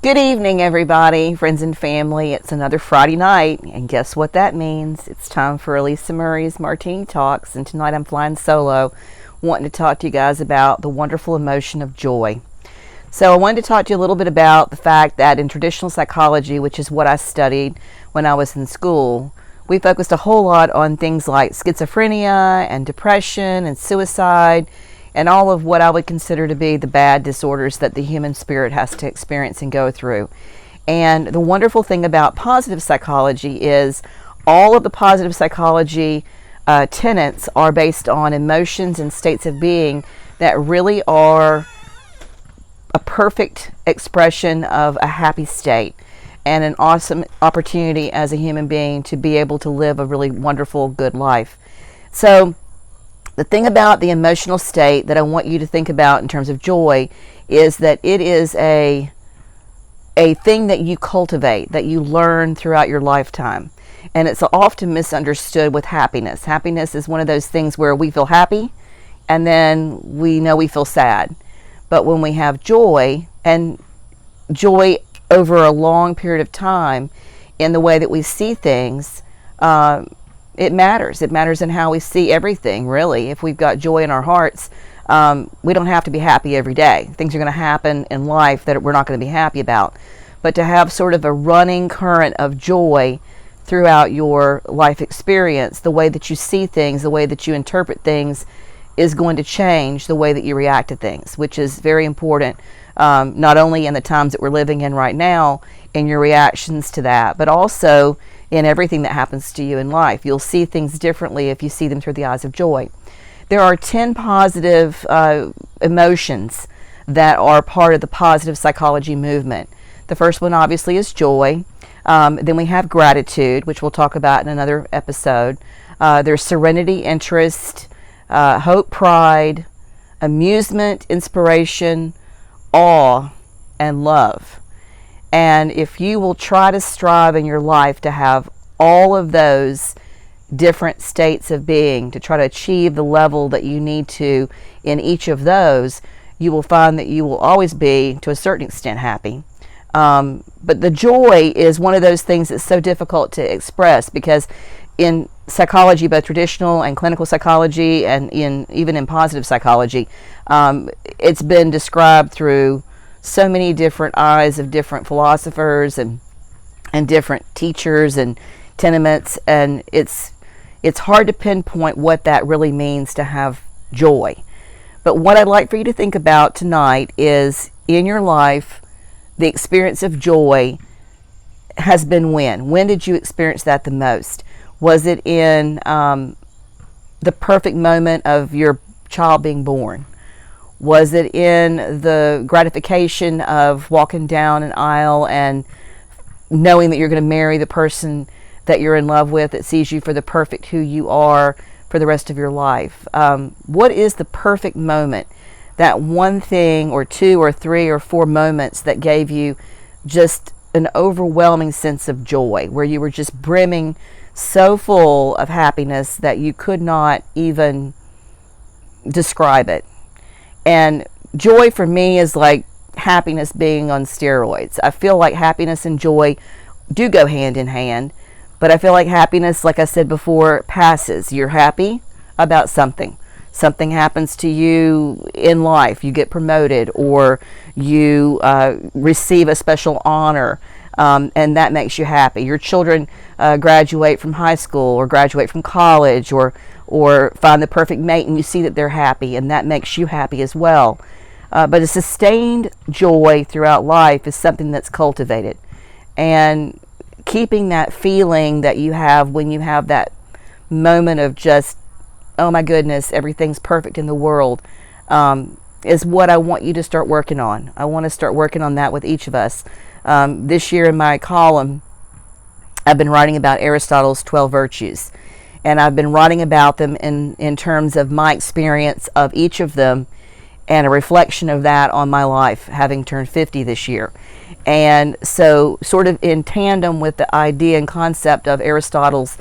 Good evening, everybody, friends and family. It's another Friday night, and guess what that means? It's time for Alisa Murray's Martini Talks, and tonight I'm flying solo, wanting to talk to you guys about the wonderful emotion of joy. So I wanted to talk to you a little bit about the fact that in traditional psychology, which is what I studied when I was in school, we focused a whole lot on things like schizophrenia and depression and suicide, and all of what I would consider to be the bad disorders that the human spirit has to experience and go through. And the wonderful thing about positive psychology is all of the positive psychology tenets are based on emotions and states of being that really are a perfect expression of a happy state and an awesome opportunity as a human being to be able to live a really wonderful, good life. So the thing about the emotional state that I want you to think about in terms of joy is that it is a thing that you cultivate, that you learn throughout your lifetime. And it's often misunderstood with happiness. Happiness is one of those things where we feel happy and then we know we feel sad. But when we have joy, and joy over a long period of time in the way that we see things, it matters. It matters in how we see everything, really. If we've got joy in our hearts, we don't have to be happy every day. Things are going to happen in life that we're not going to be happy about. But to have sort of a running current of joy throughout your life experience, the way that you see things, the way that you interpret things, is going to change the way that you react to things, which is very important, not only in the times that we're living in right now, in your reactions to that, but also in everything that happens to you in life. You'll see things differently if you see them through the eyes of joy. There are 10 positive emotions that are part of the positive psychology movement. The first one obviously is joy. Then we have gratitude, which we'll talk about in another episode. There's serenity, interest, hope, pride, amusement, inspiration, awe, and love. And if you will try to strive in your life to have all of those different states of being, to try to achieve the level that you need to in each of those, you will find that you will always be, to a certain extent, happy. But the joy is one of those things that's so difficult to express, because in psychology, both traditional and clinical psychology, and even in positive psychology, it's been described through so many different eyes of different philosophers and different teachers and tenements, and it's hard to pinpoint what that really means to have joy. But what I'd like for you to think about tonight is, in your life, the experience of joy has been when? When did you experience that the most? Was it in the perfect moment of your child being born? Was it in the gratification of walking down an aisle and knowing that you're going to marry the person that you're in love with, that sees you for the perfect who you are for the rest of your life? What is the perfect moment? That one thing or two or three or four moments that gave you just an overwhelming sense of joy, where you were just brimming so full of happiness that you could not even describe it. And joy for me is like happiness being on steroids. I feel like happiness and joy do go hand in hand, but I feel like happiness, like I said before, passes. You're happy about something. Something happens to you in life. You get promoted, or you receive a special honor, and that makes you happy. Your children graduate from high school or graduate from college, or find the perfect mate, and you see that they're happy, and that makes you happy as well. But a sustained joy throughout life is something that's cultivated. And keeping that feeling that you have when you have that moment of just, oh my goodness, everything's perfect in the world, is what I want you to start working on. I want to start working on that with each of us. This year in my column, I've been writing about Aristotle's 12 Virtues. And I've been writing about them in terms of my experience of each of them, and a reflection of that on my life, having turned 50 this year. And so, sort of in tandem with the idea and concept of Aristotle's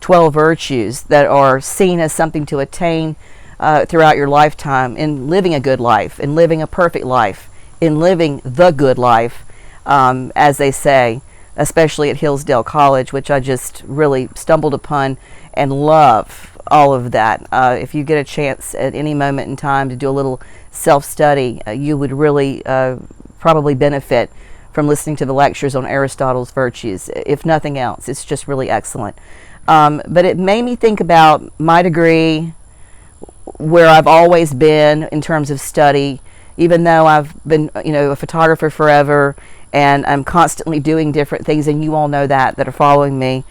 12 virtues that are seen as something to attain throughout your lifetime in living a good life, in living a perfect life, in living the good life, as they say, especially at Hillsdale College, which I just really stumbled upon and love all of that. If you get a chance at any moment in time to do a little self-study, you would really probably benefit from listening to the lectures on Aristotle's Virtues. If nothing else, it's just really excellent. But it made me think about my degree, where I've always been in terms of study, even though I've been, a photographer forever, and I'm constantly doing different things, and you all know that are following me.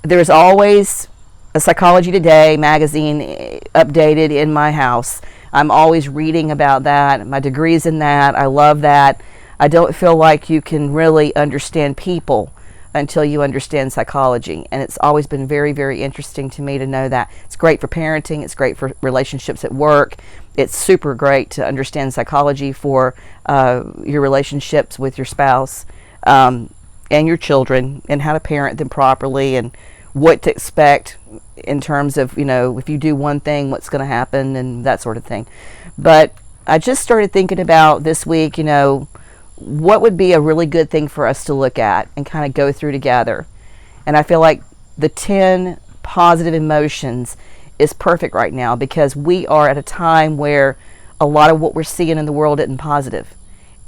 There's always a Psychology Today magazine updated in my house. I'm always reading about that. My degree's in that. I love that. I don't feel like you can really understand people until you understand psychology, and it's always been very, very interesting to me to know that. It's great for parenting, it's great for relationships at work, it's super great to understand psychology for your relationships with your spouse and your children, and how to parent them properly, and what to expect in terms of, if you do one thing, what's going to happen, and that sort of thing. But I just started thinking about this week, what would be a really good thing for us to look at and kind of go through together. And I feel like the 10 positive emotions is perfect right now, because we are at a time where a lot of what we're seeing in the world isn't positive.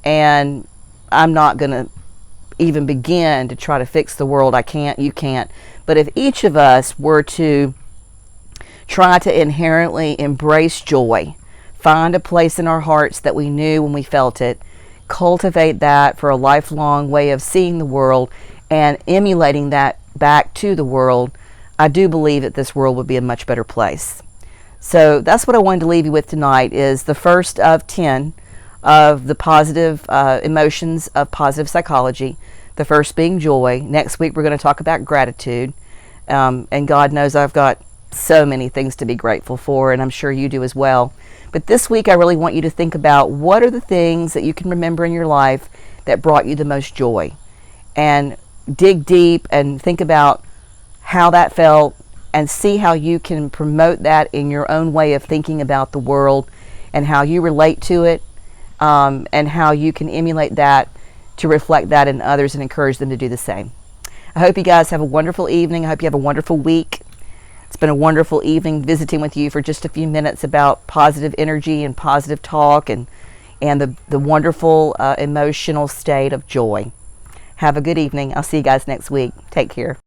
And I'm not going to even begin to try to fix the world. I can't, you can't. But if each of us were to try to inherently embrace joy, find a place in our hearts that we knew when we felt it, cultivate that for a lifelong way of seeing the world and emulating that back to the world, I do believe that this world would be a much better place. So that's what I wanted to leave you with tonight, is the first of 10 of the positive emotions of positive psychology. The first being joy. Next week we're going to talk about gratitude. And God knows I've got so many things to be grateful for, and I'm sure you do as well. But this week I really want you to think about, what are the things that you can remember in your life that brought you the most joy, and dig deep and think about how that felt, and see how you can promote that in your own way of thinking about the world, and how you relate to it, and how you can emulate that to reflect that in others and encourage them to do the same. I hope you guys have a wonderful evening. I hope you have a wonderful week. It's been a wonderful evening visiting with you for just a few minutes about positive energy and positive talk, and the wonderful emotional state of joy. Have a good evening. I'll see you guys next week. Take care.